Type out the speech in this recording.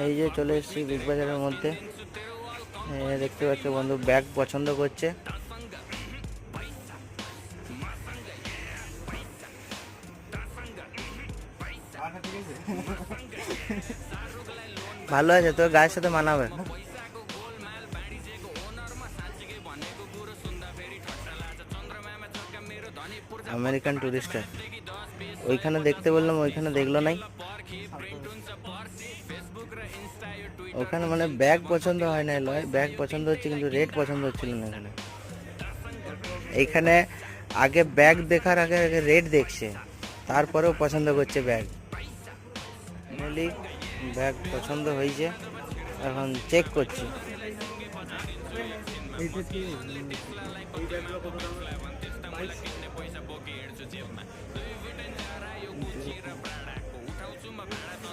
এই যে চলে এসেছি বিগ বাজারের মধ্যে। দেখতে পাচ্ছ বন্ধু ব্যাগ পছন্দ করছে। ভালো আছে, তোর গায়ের সাথে মানাবে। আমেরিকান টুরিস্টার ওইখানে দেখতে বললাম, ওইখানে দেখলো নাই। ওখানে মানে ব্যাগ পছন্দ হয় না, লয় ব্যাগ পছন্দ হচ্ছে কিন্তু রেট পছন্দ হচ্ছিল না। এখানে এইখানে আগে ব্যাগ দেখার আগে আগে রেট দেখছে, তারপরেও পছন্দ করছে ব্যাগ। ফাইনালি ব্যাগ পছন্দ হয়েছে, এখন চেক করছি।